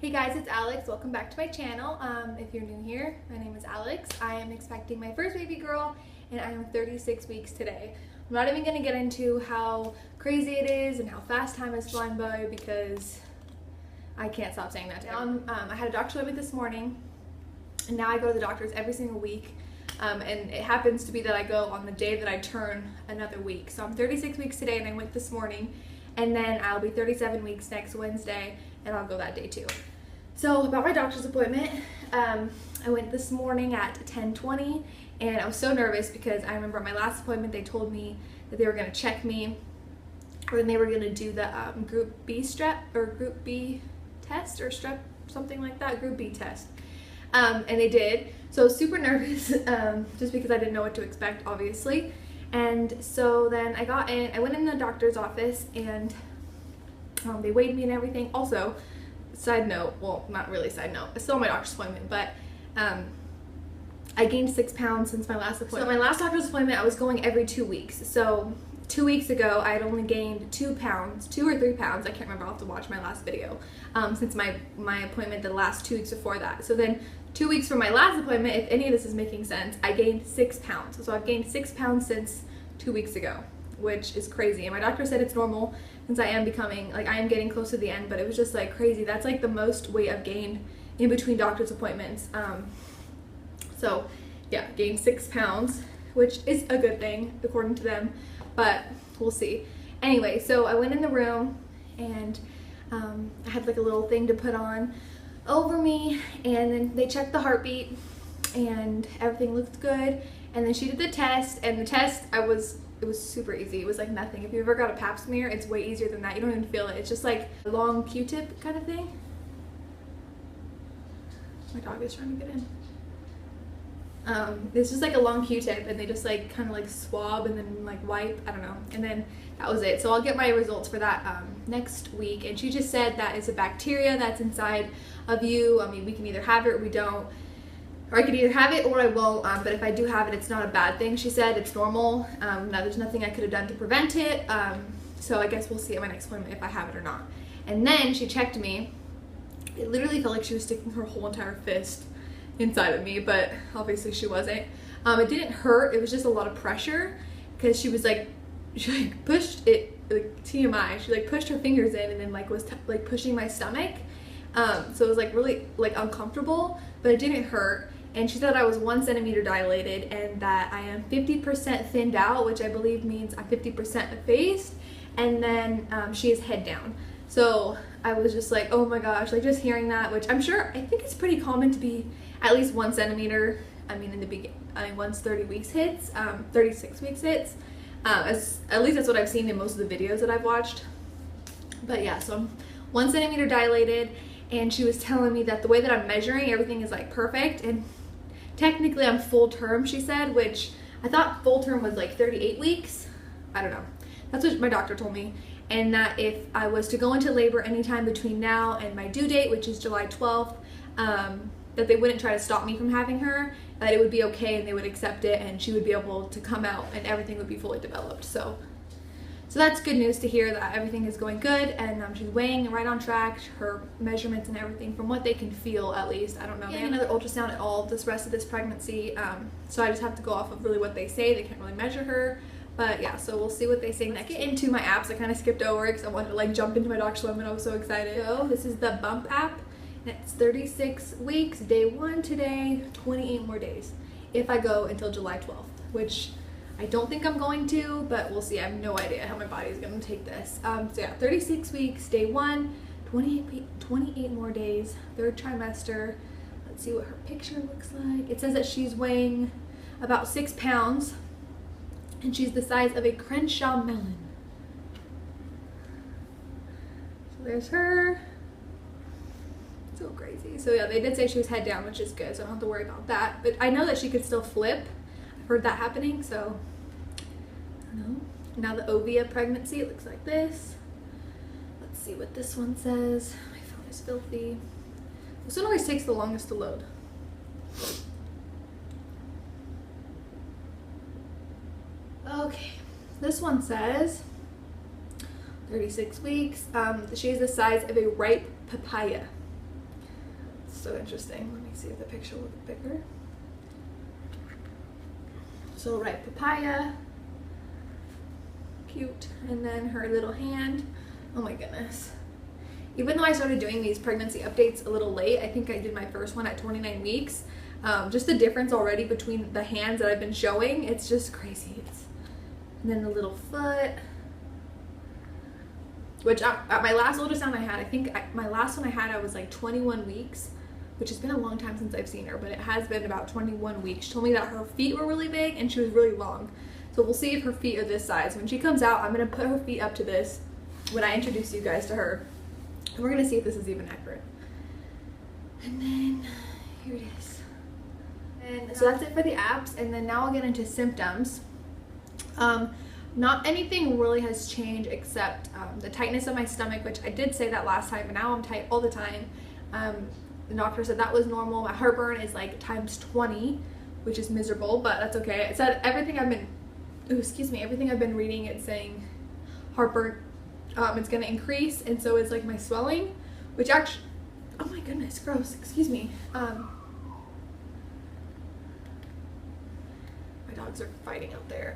Hey guys, it's Alex. Welcome back to my channel. If you're new here, my name is Alex. I am expecting my first baby girl and I am 36 weeks today. I'm not even going to get into how crazy it is and how fast time is flying by because I can't stop saying that. I had a doctor's appointment this morning and now I go to the doctor's every single week. And it happens to be that I go on the day that I turn another week. So I'm 36 weeks today and I went this morning, and then I'll be 37 weeks next Wednesday and I'll go that day too. So about my doctor's appointment, I went this morning at 10:20 and I was so nervous because I remember at my last appointment they told me that they were going to check me and then they were going to do the group B strep or group B test or strep, something like that, group B test. And they did. So I was super nervous just because I didn't know what to expect, obviously. And so then I went in the doctor's office and they weighed me and everything. Also, side note, well, not really side note, it's still my doctor's appointment, but I gained 6 pounds since my last appointment. So my last doctor's appointment, I was going every 2 weeks. So 2 weeks ago, I had only gained 2 pounds, 2 or 3 pounds, I can't remember, I'll have to watch my last video, since my appointment the last 2 weeks before that. So then 2 weeks from my last appointment, if any of this is making sense, I gained 6 pounds. So I've gained 6 pounds since 2 weeks ago, which is crazy. And my doctor said it's normal since I am getting close to the end, but it was just like crazy. That's like the most weight I've gained in between doctor's appointments. So yeah, gained 6 pounds, which is a good thing according to them, but we'll see. Anyway, so I went in the room and I had like a little thing to put on over me, and then they checked the heartbeat and everything looked good, and then she did the test, and the test it was super easy. It was like nothing. If you ever got a pap smear, it's way easier than that. You don't even feel it. It's just like a long Q-tip kind of thing. My dog is trying to get in. It's just like a long Q-tip and they just like kind of like swab and then like wipe, I don't know, and then that was it. So I'll get my results for that next week, and she just said that it's a bacteria that's inside of you. I mean, we can either have it or we don't, or I could either have it or I won't, but if I do have it, it's not a bad thing. She said it's normal. Now there's nothing I could have done to prevent it, so I guess we'll see at my next appointment if I have it or not. And then she checked me. It literally felt like she was sticking her whole entire fist inside of me, but obviously she wasn't. It didn't hurt, it was just a lot of pressure because she pushed it, like TMI, she like pushed her fingers in and then like was like pushing my stomach, so it was like really like uncomfortable, but it didn't hurt. And she said I was 1 centimeter dilated and that I am 50% thinned out, which I believe means I'm 50% effaced, and then she is head down. So I was just like, oh my gosh, like just hearing that, which I think it's pretty common to be at least 1 centimeter. I mean, in the beginning, once 36 weeks hits, at least that's what I've seen in most of the videos that I've watched. But yeah, so I'm 1 centimeter dilated, and she was telling me that the way that I'm measuring, everything is like perfect, and technically I'm full term, she said, which I thought full term was like 38 weeks. I don't know. That's what my doctor told me. And that if I was to go into labor anytime between now and my due date, which is July 12th, that they wouldn't try to stop me from having her, that it would be okay and they would accept it and she would be able to come out and everything would be fully developed. So that's good news to hear that everything is going good, and she's weighing right on track, her measurements and everything from what they can feel, at least. I don't know. Getting another ultrasound at all this rest of this pregnancy, so I just have to go off of really what they say. They can't really measure her. But yeah, so we'll see what they say next. Let's get into my apps. I kind of skipped over it because I wanted to like jump into my doctor's appointment. I was so excited. So this is the Bump app. And it's 36 weeks, day 1 today, 28 more days if I go until July 12th, which I don't think I'm going to, but we'll see. I have no idea how my body is going to take this. So yeah, 36 weeks, day 1, 28 more days, 3rd trimester. Let's see what her picture looks like. It says that she's weighing about 6 pounds. And she's the size of a Crenshaw melon. So there's her. So crazy. So yeah, they did say she was head down, which is good, so I don't have to worry about that. But I know that she could still flip. I've heard that happening, so I don't know. Now the Ovia pregnancy, it looks like this. Let's see what this one says. My phone is filthy. This one always takes the longest to load. Okay, this one says 36 weeks. She is the size of a ripe papaya. So interesting. Let me see if the picture will look bigger. So right, papaya, cute, and then her little hand. Oh my goodness. Even though I started doing these pregnancy updates a little late, I think I did my first one at 29 weeks. Just the difference already between the hands that I've been showing, it's just crazy. And then the little foot, which at my last ultrasound I had, I think my last one I had, I was like 21 weeks, which has been a long time since I've seen her, but it has been about 21 weeks. She told me that her feet were really big and she was really long. So we'll see if her feet are this size. When she comes out, I'm gonna put her feet up to this when I introduce you guys to her. And we're gonna see if this is even accurate. And then here it is. And so that's it for the apps. And then now I'll get into symptoms. Not anything really has changed except the tightness of my stomach, which I did say that last time, but now I'm tight all the time. The doctor said that was normal. My heartburn is like times 20, which is miserable, but that's okay. It said everything I've been, everything I've been reading, it's saying heartburn, it's gonna increase, and so is like my swelling, which actually, oh my goodness, gross, excuse me. My dogs are fighting out there.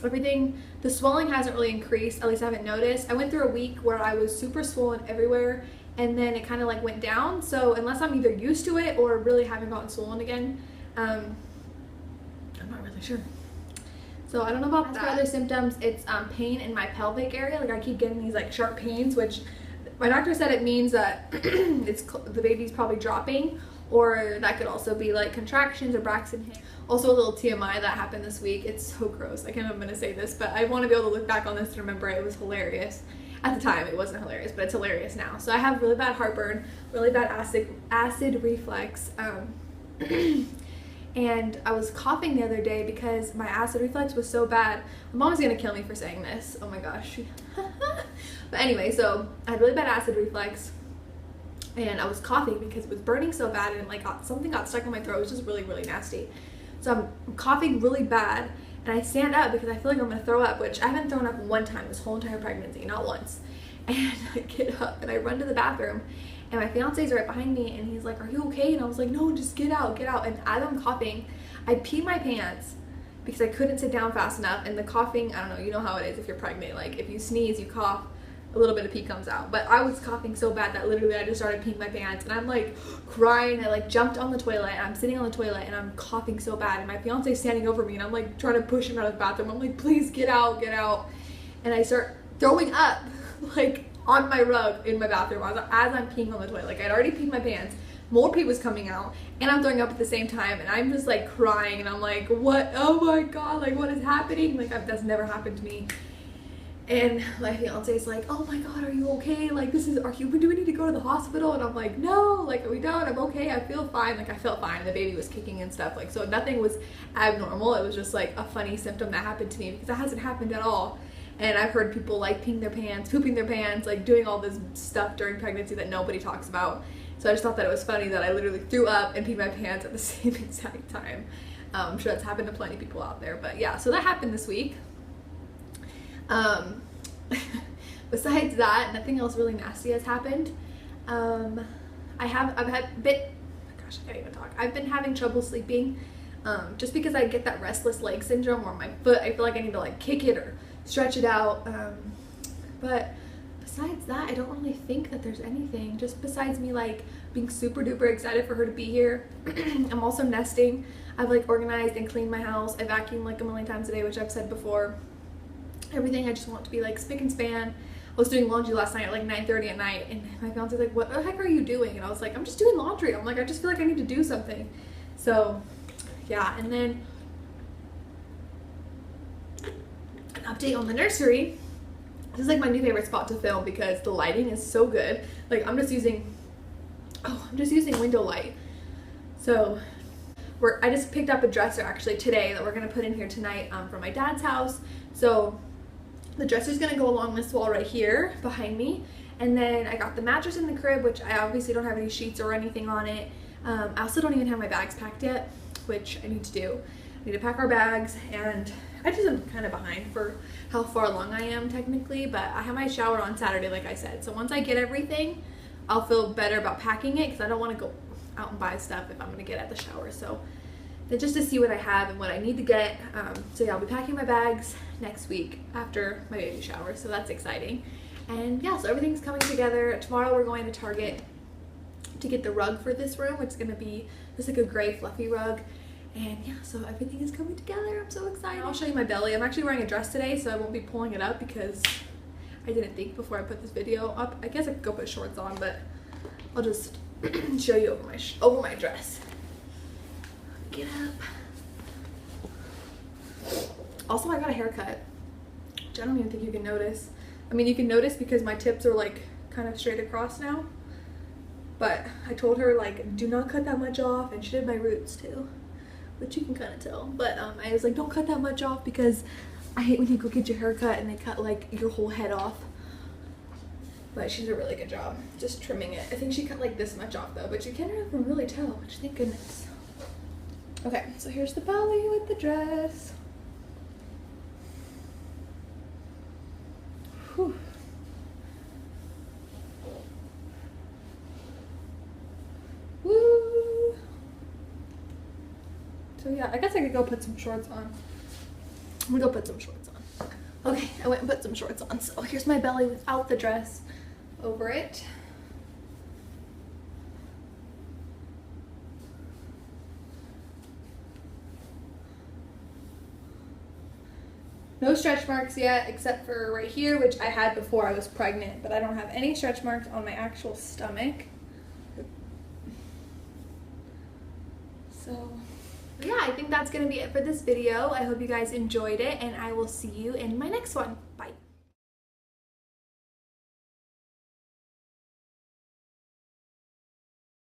The swelling hasn't really increased, at least I haven't noticed. I went through a week where I was super swollen everywhere, and then it kind of like went down. So unless I'm either used to it or really haven't gotten swollen again, I'm not really sure. So I don't know about that. For other symptoms, it's pain in my pelvic area. Like I keep getting these like sharp pains, which my doctor said it means that the baby's probably dropping, or that could also be like contractions or Braxton Hicks. Also a little TMI that happened this week. It's so gross. I can't even, I'm gonna say this, but I want to be able to look back on this and remember it was hilarious. At the time it wasn't hilarious, but it's hilarious now. So I have really bad heartburn, really bad acid reflux, and I was coughing the other day because my acid reflux was so bad. My mom's gonna kill me for saying this. Oh my gosh. But anyway, so I had really bad acid reflux, and I was coughing because it was burning so bad, and like something got stuck in my throat. It was just really, really nasty. So I'm coughing really bad, and I stand up because I feel like I'm gonna throw up, which I haven't thrown up one time this whole entire pregnancy, not once. And I get up and I run to the bathroom, and my fiance's right behind me, and he's like, "Are you okay?" And I was like, "No, just get out, get out." And as I'm coughing, I pee my pants because I couldn't sit down fast enough. And the coughing, I don't know, you know how it is if you're pregnant. Like if you sneeze, you cough, a little bit of pee comes out. But I was coughing so bad that literally I just started peeing my pants, and I'm like crying. I like jumped on the toilet, and I'm sitting on the toilet, and I'm coughing so bad, and my fiance's standing over me, and I'm like trying to push him out of the bathroom. I'm like, "Please get out, get out." And I start throwing up like on my rug in my bathroom as I'm peeing on the toilet. Like I'd already peed my pants, more pee was coming out, and I'm throwing up at the same time, and I'm just like crying, and I'm like, "What? Oh my god, like what is happening?" Like that's never happened to me. And my fiance's like, "Oh my god, are you okay? Like do we need to go to the hospital?" And I'm like, "No, like we don't, I'm okay, I feel fine." Like I felt fine, and the baby was kicking and stuff, like so nothing was abnormal. It was just like a funny symptom that happened to me because that hasn't happened at all. And I've heard people like peeing their pants, pooping their pants, like doing all this stuff during pregnancy that nobody talks about. So I just thought that it was funny that I literally threw up and peed my pants at the same exact time. I'm sure that's happened to plenty of people out there, but yeah, so that happened this week. Besides that, nothing else really nasty has happened. I've been having trouble sleeping, just because I get that restless leg syndrome where my foot, I feel like I need to like kick it or stretch it out. But besides that, I don't really think that there's anything, just besides me like being super duper excited for her to be here. I'm also nesting. I've like organized and cleaned my house. I vacuum like a million times a day, which I've said before. Everything I just want to be like spick and span. I was doing laundry last night at like 9:30 at night, and my fiance's like, "What the heck are you doing?" And I was like, "I'm just doing laundry." I'm like, "I just feel like I need to do something." So yeah, and then an update on the nursery. This is like my new favorite spot to film because the lighting is so good. Like I'm just using window light. So I just picked up a dresser actually today that we're gonna put in here tonight from my dad's house. So the dresser's gonna go along this wall right here behind me, and then I got the mattress in the crib, which I obviously don't have any sheets or anything on it. I also don't even have my bags packed yet, which I need to do. I need to pack our bags, and I just am kind of behind for how far along I am technically, but I have my shower on Saturday like I said. So once I get everything, I'll feel better about packing it because I don't want to go out and buy stuff if I'm going to get at the shower. So then just to see what I have and what I need to get. So yeah, I'll be packing my bags next week after my baby shower, so that's exciting. And yeah, so everything's coming together. Tomorrow we're going to Target to get the rug for this room, which is going to be just like a gray fluffy rug. And yeah, so everything is coming together. I'm so excited. I'll show you my belly. I'm actually wearing a dress today, so I won't be pulling it up because I didn't think before I put this video up. I guess I could go put shorts on, but I'll just show you over my dress. Get up. Also, I got a haircut, which I don't even think you can notice. I mean, you can notice because my tips are like kind of straight across now. But I told her like, do not cut that much off, and she did my roots too, which you can kind of tell. But I was like, don't cut that much off because I hate when you go get your hair cut and they cut like your whole head off. But she did a really good job just trimming it. I think she cut like this much off though, but you can't even really tell, which thank goodness. Okay, so here's the belly with the dress. Whew. Woo! So yeah, I guess I could go put some shorts on. I'm gonna go put some shorts on. Okay, I went and put some shorts on. So here's my belly without the dress over it. No stretch marks yet, except for right here, which I had before I was pregnant, but I don't have any stretch marks on my actual stomach. So yeah, I think that's gonna be it for this video. I hope you guys enjoyed it, and I will see you in my next one.